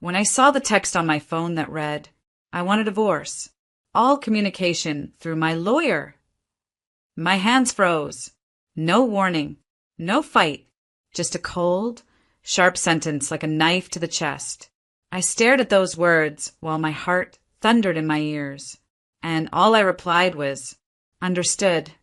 when I saw the text on my phone that read, "I want a divorce. All communication through my lawyer." My hands froze. No warning. No fight. Just a cold, sharp sentence like a knife to the chest. I stared at those words while my heart thundered in my ears. And all I replied was, "Understood."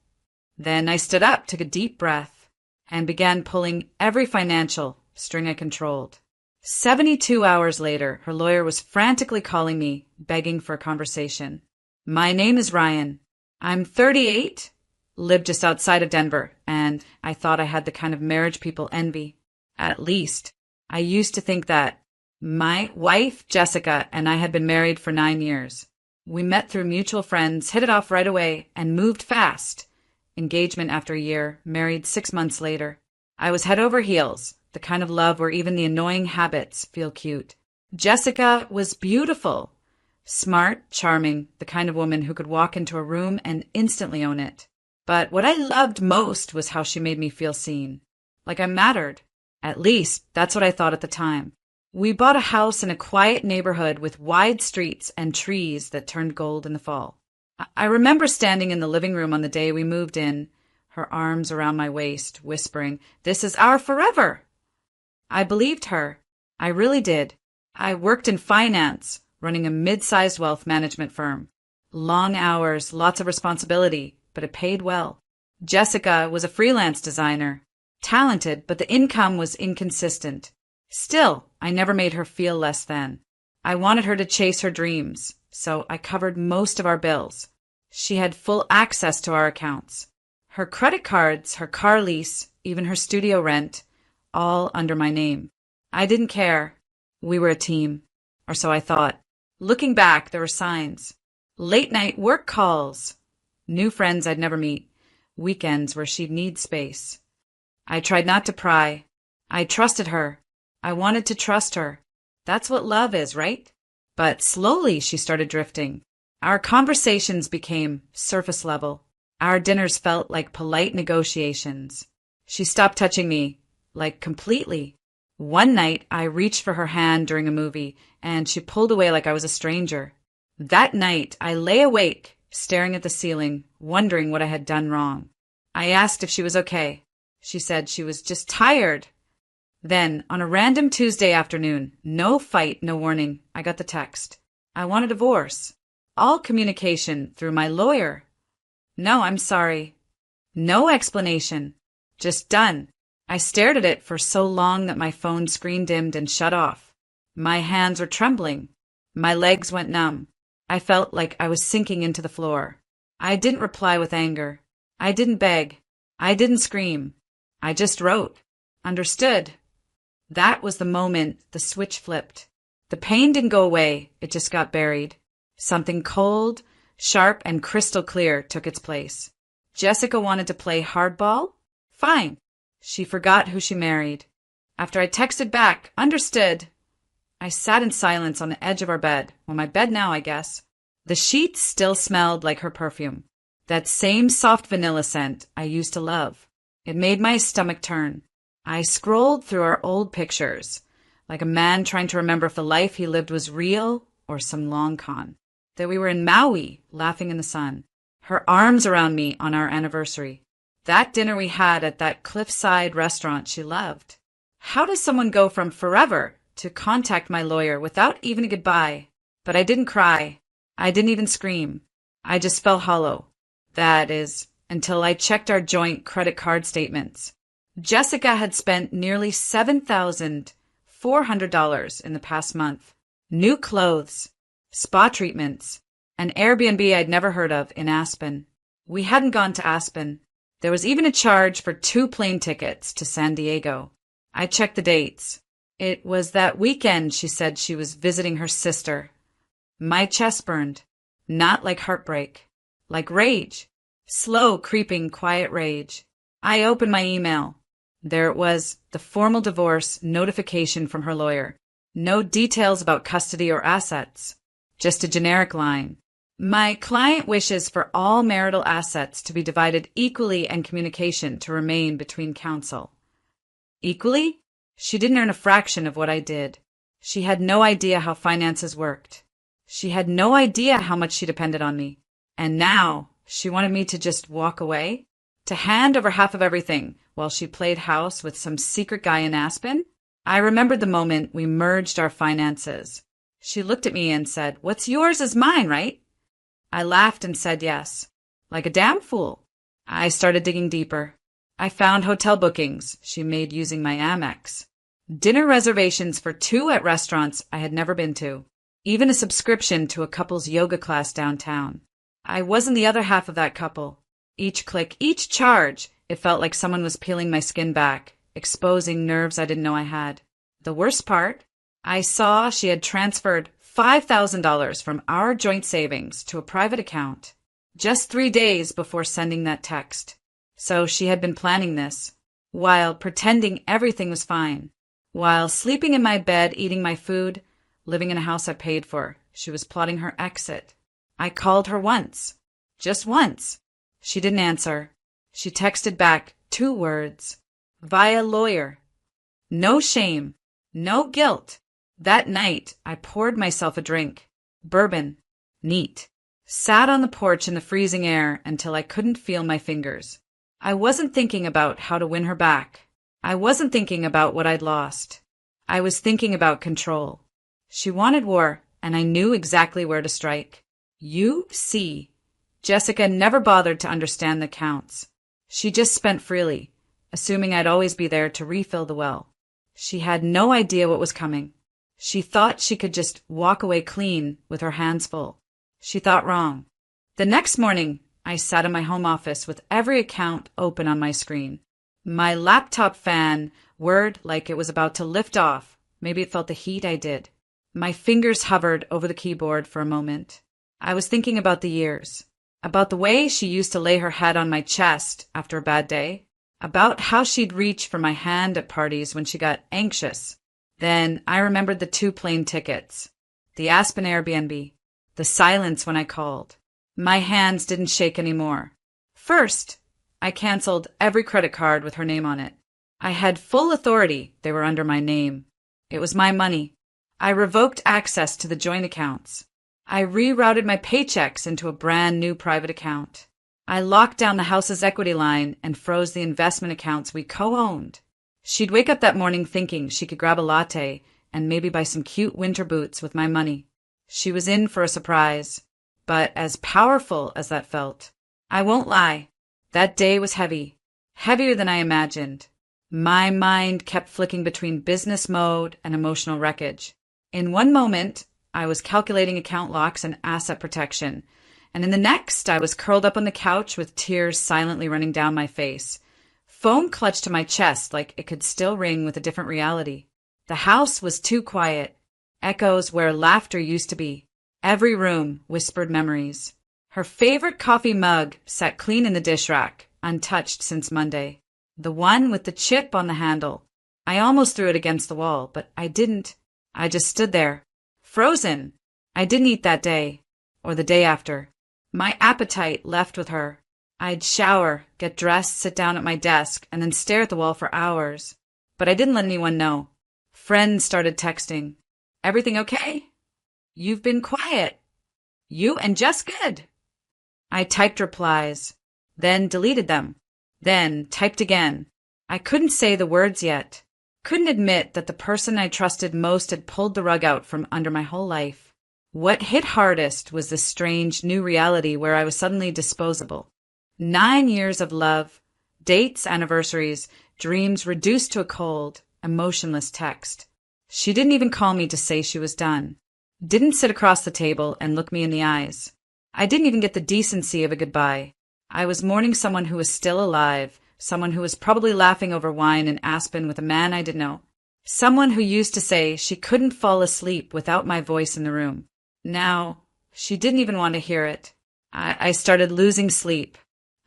Then I stood up, took a deep breath, and began pulling every financial string I controlled. 72 hours later, her lawyer was frantically calling me, begging for a conversation. "My name is Ryan. I'm 38, live just outside of Denver, and I thought I had the kind of marriage people envy. At least, I used to think that. My wife, Jessica, and I had been married for 9 years. We met through mutual friends, hit it off right away, and moved fast. Engagement after a year, married 6 months later. I was head over heels, the kind of love where even the annoying habits feel cute. Jessica was beautiful, smart, charming, the kind of woman who could walk into a room and instantly own it. But what I loved most was how she made me feel seen, like I mattered. At least, that's what I thought at the time. We bought a house in a quiet neighborhood with wide streets and trees that turned gold in the fall. I remember standing in the living room on the day we moved in, her arms around my waist, whispering, "This is our forever." I believed her. I really did. I worked in finance, running a mid-sized wealth management firm. Long hours, lots of responsibility, but it paid well. Jessica was a freelance designer, talented, but the income was inconsistent. Still, I never made her feel less than. I wanted her to chase her dreams, so I covered most of our bills. She had full access to our accounts. Her credit cards, her car lease, even her studio rent, all under my name. I didn't care. We were a team, or so I thought. Looking back, there were signs. Late-night work calls. New friends I'd never meet. Weekends where she'd need space. I tried not to pry. I trusted her. I wanted to trust her. That's what love is, right? But slowly she started drifting. Our conversations became surface level. Our dinners felt like polite negotiations. She stopped touching me, like completely. One night, I reached for her hand during a movie, and she pulled away like I was a stranger. That night, I lay awake, staring at the ceiling, wondering what I had done wrong. I asked if she was okay. She said she was just tired. Then, on a random Tuesday afternoon, no fight, no warning, I got the text. "I want a divorce. All communication through my lawyer." "No, I'm sorry." No explanation. Just done. I stared at it for so long that my phone screen dimmed and shut off. My hands were trembling. My legs went numb. I felt like I was sinking into the floor. I didn't reply with anger. I didn't beg. I didn't scream. I just wrote. Understood. That was the moment the switch flipped. The pain didn't go away, it just got buried. Something cold, sharp, and crystal clear took its place. Jessica wanted to play hardball? Fine. She forgot who she married. After I texted back, "Understood," I sat in silence on the edge of our bed. Well, my bed now, I guess. The sheets still smelled like her perfume. That same soft vanilla scent I used to love. It made my stomach turn. I scrolled through our old pictures, like a man trying to remember if the life he lived was real or some long con. That we were in Maui, laughing in the sun. Her arms around me on our anniversary. That dinner we had at that cliffside restaurant she loved. How does someone go from forever to contact my lawyer without even a goodbye? But I didn't cry. I didn't even scream. I just fell hollow. That is, until I checked our joint credit card statements. Jessica had spent nearly $7,400 in the past month. New clothes, spa treatments, an Airbnb I'd never heard of in Aspen. We hadn't gone to Aspen. There was even a charge for 2 plane tickets to San Diego. I checked the dates. It was that weekend she said she was visiting her sister. My chest burned. Not like heartbreak. Like rage. Slow, creeping, quiet rage. I opened my email. There it was, the formal divorce notification from her lawyer. No details about custody or assets. Just a generic line. My client wishes for all marital assets to be divided equally and communication to remain between counsel. Equally? She didn't earn a fraction of what I did. She had no idea how finances worked. She had no idea how much she depended on me. And now she wanted me to just walk away? To hand over half of everything while she played house with some secret guy in Aspen? I remembered the moment we merged our finances. She looked at me and said, "What's yours is mine, right?" I laughed and said yes. Like a damn fool. I started digging deeper. I found hotel bookings she made using my Amex. Dinner reservations for 2 at restaurants I had never been to. Even a subscription to a couple's yoga class downtown. I wasn't the other half of that couple. Each click, each charge, it felt like someone was peeling my skin back, exposing nerves I didn't know I had. The worst part? I saw she had transferred $5,000 from our joint savings to a private account just 3 days before sending that text. So she had been planning this, while pretending everything was fine, while sleeping in my bed, eating my food, living in a house I paid for. She was plotting her exit. I called her once. Just once. She didn't answer. She texted back 2 words. Via lawyer. No shame. No guilt. That night, I poured myself a drink. Bourbon. Neat. Sat on the porch in the freezing air until I couldn't feel my fingers. I wasn't thinking about how to win her back. I wasn't thinking about what I'd lost. I was thinking about control. She wanted war, and I knew exactly where to strike. You see. Jessica never bothered to understand the counts. She just spent freely, assuming I'd always be there to refill the well. She had no idea what was coming. She thought she could just walk away clean with her hands full. She thought wrong. The next morning, I sat in my home office with every account open on my screen. My laptop fan whirred like it was about to lift off. Maybe it felt the heat I did. My fingers hovered over the keyboard for a moment. I was thinking about the years, about the way she used to lay her head on my chest after a bad day, about how she'd reach for my hand at parties when she got anxious. Then I remembered the 2 plane tickets, the Aspen Airbnb, the silence when I called. My hands didn't shake anymore. First, I canceled every credit card with her name on it. I had full authority. They were under my name. It was my money. I revoked access to the joint accounts. I rerouted my paychecks into a brand new private account. I locked down the house's equity line and froze the investment accounts we co-owned. She'd wake up that morning thinking she could grab a latte and maybe buy some cute winter boots with my money. She was in for a surprise. But as powerful as that felt, I won't lie, that day was heavy, heavier than I imagined. My mind kept flicking between business mode and emotional wreckage. In one moment, I was calculating account locks and asset protection, and in the next, I was curled up on the couch with tears silently running down my face. Foam clutched to my chest like it could still ring with a different reality. The house was too quiet, echoes where laughter used to be. Every room whispered memories. Her favorite coffee mug sat clean in the dish rack, untouched since Monday. The one with the chip on the handle. I almost threw it against the wall, but I didn't. I just stood there, frozen. I didn't eat that day, or the day after. My appetite left with her. I'd shower, get dressed, sit down at my desk, and then stare at the wall for hours. But I didn't let anyone know. Friends started texting. Everything okay? You've been quiet. You and just good. I typed replies, then deleted them, then typed again. I couldn't say the words yet. Couldn't admit that the person I trusted most had pulled the rug out from under my whole life. What hit hardest was this strange new reality where I was suddenly disposable. 9 years of love, dates, anniversaries, dreams reduced to a cold, emotionless text. She didn't even call me to say she was done. Didn't sit across the table and look me in the eyes. I didn't even get the decency of a goodbye. I was mourning someone who was still alive, someone who was probably laughing over wine in Aspen with a man I didn't know. Someone who used to say she couldn't fall asleep without my voice in the room. Now, she didn't even want to hear it. I started losing sleep.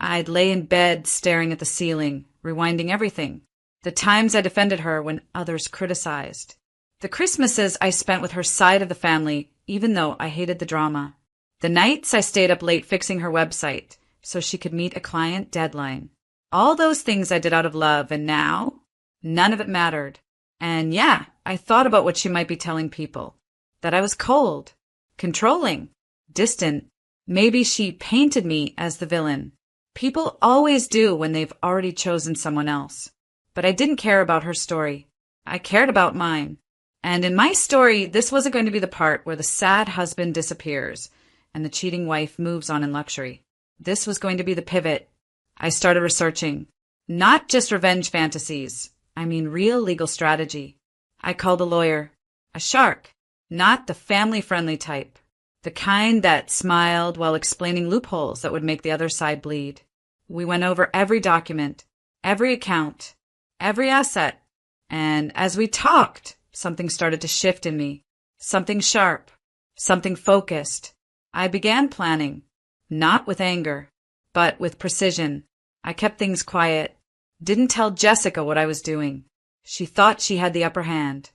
I'd lay in bed staring at the ceiling, rewinding everything. The times I defended her when others criticized. The Christmases I spent with her side of the family, even though I hated the drama. The nights I stayed up late fixing her website so she could meet a client deadline. All those things I did out of love, and now, none of it mattered. And yeah, I thought about what she might be telling people. That I was cold, controlling, distant. Maybe she painted me as the villain. People always do when they've already chosen someone else. But I didn't care about her story. I cared about mine. And in my story, this wasn't going to be the part where the sad husband disappears and the cheating wife moves on in luxury. This was going to be the pivot. I started researching. Not just revenge fantasies. I mean real legal strategy. I called a lawyer. A shark. Not the family-friendly type. The kind that smiled while explaining loopholes that would make the other side bleed. We went over every document, every account, every asset. And as we talked, something started to shift in me. Something sharp. Something focused. I began planning. Not with anger, but with precision. I kept things quiet. Didn't tell Jessica what I was doing. She thought she had the upper hand.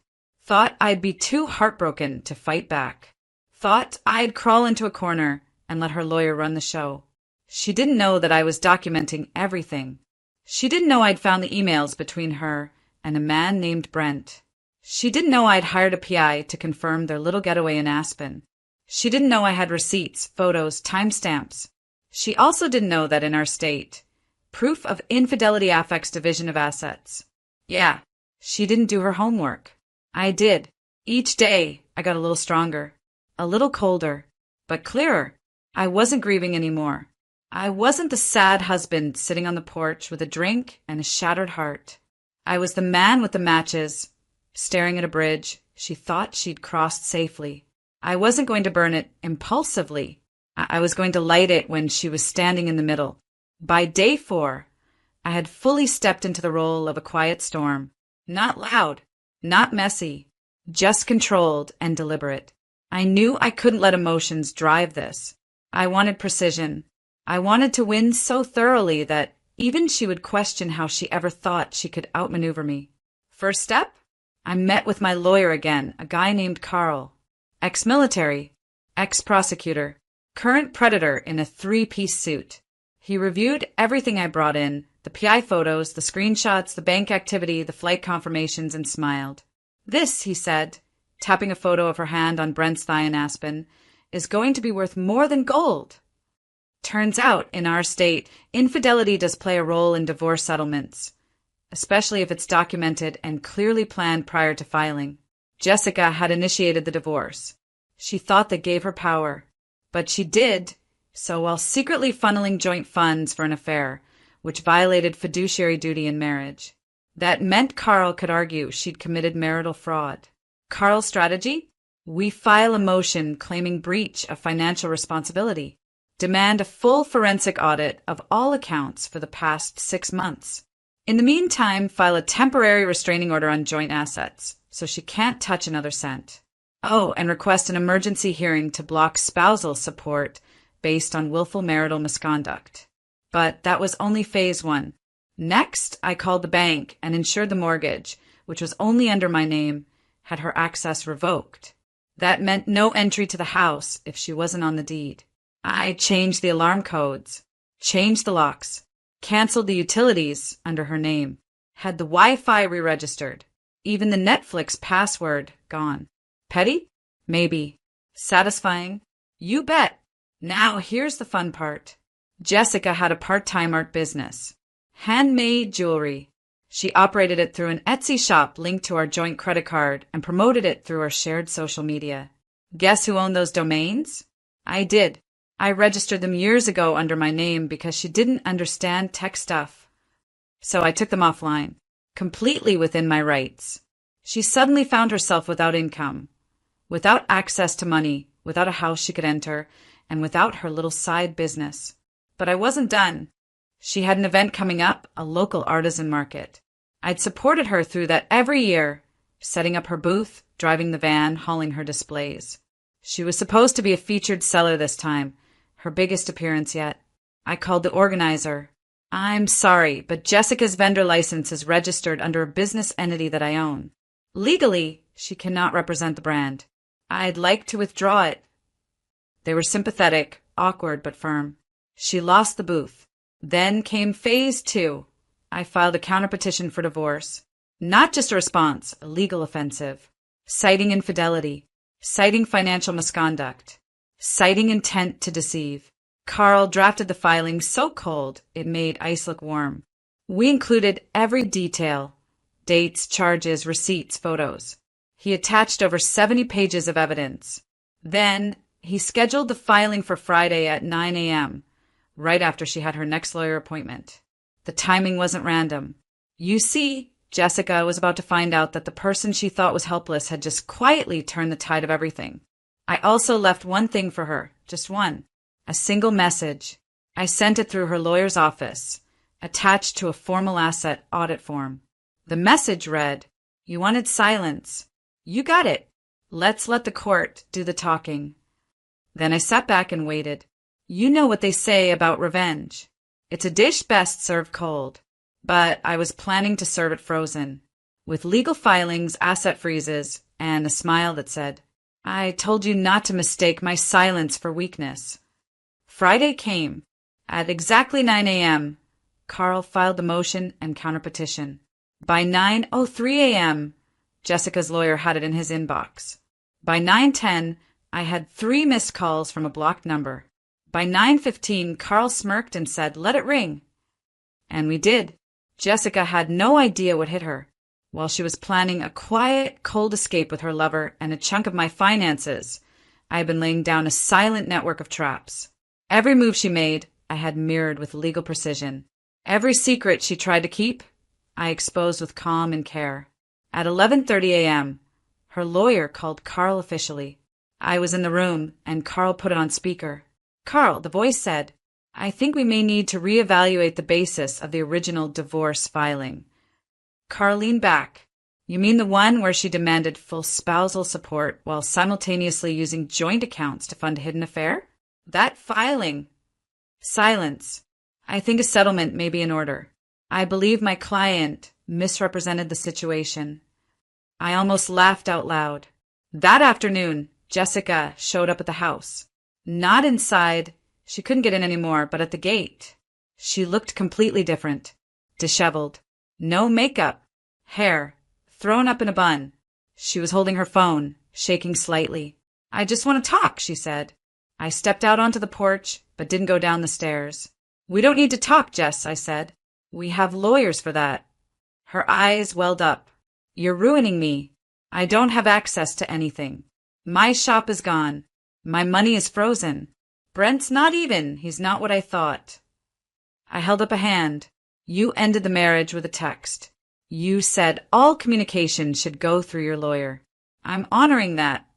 Thought I'd be too heartbroken to fight back. Thought I'd crawl into a corner and let her lawyer run the show. She didn't know that I was documenting everything. She didn't know I'd found the emails between her and a man named Brent. She didn't know I'd hired a PI to confirm their little getaway in Aspen. She didn't know I had receipts, photos, timestamps. She also didn't know that in our state, proof of infidelity affects division of assets. Yeah, she didn't do her homework. I did. Each day, I got a little stronger, a little colder, but clearer. I wasn't grieving anymore. I wasn't the sad husband sitting on the porch with a drink and a shattered heart. I was the man with the matches, staring at a bridge she thought she'd crossed safely. I wasn't going to burn it impulsively. I was going to light it when she was standing in the middle. By day 4, I had fully stepped into the role of a quiet storm. Not loud, not messy, just controlled and deliberate. I knew I couldn't let emotions drive this. I wanted precision. I wanted to win so thoroughly that even she would question how she ever thought she could outmaneuver me. First step? I met with my lawyer again, a guy named Carl. Ex-military, ex-prosecutor, current predator in a 3-piece suit. He reviewed everything I brought in, the PI photos, the screenshots, the bank activity, the flight confirmations, and smiled. This, he said, tapping a photo of her hand on Brent's thigh in Aspen, is going to be worth more than gold. Turns out, in our state, infidelity does play a role in divorce settlements, especially if it's documented and clearly planned prior to filing. Jessica had initiated the divorce. She thought that gave her power. But she did, so while secretly funneling joint funds for an affair, which violated fiduciary duty in marriage. That meant Carl could argue she'd committed marital fraud. Carl's strategy? We file a motion claiming breach of financial responsibility. Demand a full forensic audit of all accounts for the past 6 months. In the meantime, file a temporary restraining order on joint assets, so she can't touch another cent. Oh, and request an emergency hearing to block spousal support based on willful marital misconduct. But that was only phase 1. Next, I called the bank and ensured the mortgage, which was only under my name, had her access revoked. That meant no entry to the house if she wasn't on the deed. I changed the alarm codes, changed the locks, canceled the utilities under her name, had the Wi-Fi re-registered, even the Netflix password gone. Petty? Maybe. Satisfying? You bet. Now here's the fun part. Jessica had a part-time art business. Handmade jewelry. She operated it through an Etsy shop linked to our joint credit card and promoted it through our shared social media. Guess who owned those domains? I did. I registered them years ago under my name because she didn't understand tech stuff. So I took them offline, completely within my rights. She suddenly found herself without income, without access to money, without a house she could enter, and without her little side business. But I wasn't done. She had an event coming up, a local artisan market. I'd supported her through that every year, setting up her booth, driving the van, hauling her displays. She was supposed to be a featured seller this time, her biggest appearance yet. I called the organizer. I'm sorry, but Jessica's vendor license is registered under a business entity that I own. Legally, she cannot represent the brand. I'd like to withdraw it. They were sympathetic, awkward, but firm. She lost the booth. Then came phase 2. I filed a counterpetition for divorce. Not just a response, a legal offensive. Citing infidelity. Citing financial misconduct. Citing intent to deceive. Carl drafted the filing so cold it made ice look warm. We included every detail. Dates, charges, receipts, photos. He attached over 70 pages of evidence. Then he scheduled the filing for Friday at 9 a.m., right after she had her next lawyer appointment. The timing wasn't random. You see, Jessica was about to find out that the person she thought was helpless had just quietly turned the tide of everything. I also left one thing for her, just one. A single message. I sent it through her lawyer's office, attached to a formal asset audit form. The message read, "You wanted silence. You got it. Let's let the court do the talking." Then I sat back and waited. You know what they say about revenge. It's a dish best served cold. But I was planning to serve it frozen, with legal filings, asset freezes, and a smile that said, "I told you not to mistake my silence for weakness." Friday came. At exactly 9 a.m., Carl filed the motion and counterpetition. By 9:03 a.m., Jessica's lawyer had it in his inbox. By 9:10, I had 3 missed calls from a blocked number. By 9:15, Carl smirked and said, "Let it ring." And we did. Jessica had no idea what hit her. While she was planning a quiet, cold escape with her lover and a chunk of my finances, I had been laying down a silent network of traps. Every move she made, I had mirrored with legal precision. Every secret she tried to keep, I exposed with calm and care. At 11:30 a.m., her lawyer called Carl officially. I was in the room, and Carl put it on speaker. "Carl," the voice said, "I think we may need to reevaluate the basis of the original divorce filing." Carl leaned back. "You mean the one where she demanded full spousal support while simultaneously using joint accounts to fund a hidden affair? That filing." Silence. "I think a settlement may be in order. I believe my client misrepresented the situation." I almost laughed out loud. That afternoon, Jessica showed up at the house. Not inside. She couldn't get in anymore, but at the gate. She looked completely different. Disheveled. No makeup. Hair thrown up in a bun. She was holding her phone, shaking slightly. "I just want to talk," she said. I stepped out onto the porch, but didn't go down the stairs. "We don't need to talk, Jess," I said. "We have lawyers for that." Her eyes welled up. "You're ruining me. I don't have access to anything. My shop is gone. My money is frozen. Brent's not even. He's not what I thought." I held up a hand. "You ended the marriage with a text. You said all communication should go through your lawyer. I'm honoring that."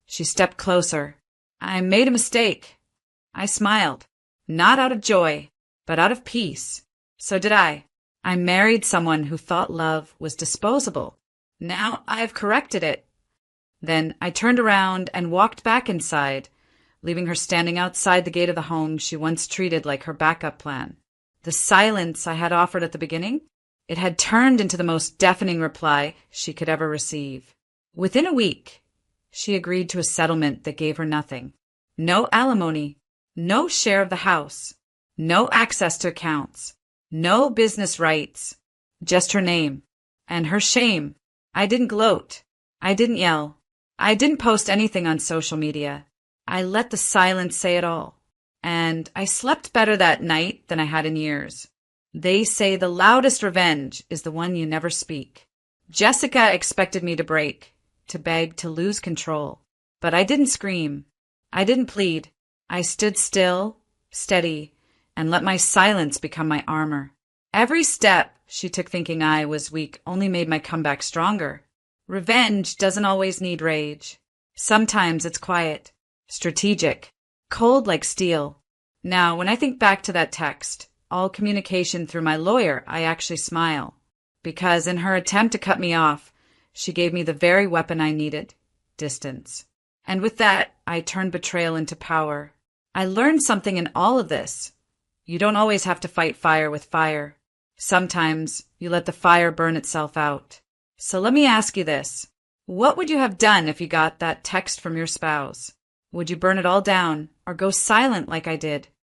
She stepped closer. "I made a mistake." I smiled. Not out of joy, but out of peace. So did I. I married someone who thought love was disposable. Now I've corrected it. Then I turned around and walked back inside, leaving her standing outside the gate of the home she once treated like her backup plan. The silence I had offered at the beginning, it had turned into the most deafening reply she could ever receive. Within a week, she agreed to a settlement that gave her nothing. No alimony, no share of the house, no access to accounts, no business rights, just her name and her shame. I didn't gloat. I didn't yell. I didn't post anything on social media. I let the silence say it all. And I slept better that night than I had in years. They say the loudest revenge is the one you never speak. Jessica expected me to break, to beg, to lose control. But I didn't scream. I didn't plead. I stood still, steady, and let my silence become my armor. Every step she took thinking I was weak only made my comeback stronger. Revenge doesn't always need rage. Sometimes it's quiet, strategic, cold like steel. Now, when I think back to that text, all communication through my lawyer, I actually smile. Because in her attempt to cut me off, she gave me the very weapon I needed, distance. And with that, I turned betrayal into power. I learned something in all of this. You don't always have to fight fire with fire. Sometimes you let the fire burn itself out. So let me ask you this. What would you have done if you got that text from your spouse? Would you burn it all down or go silent like I did?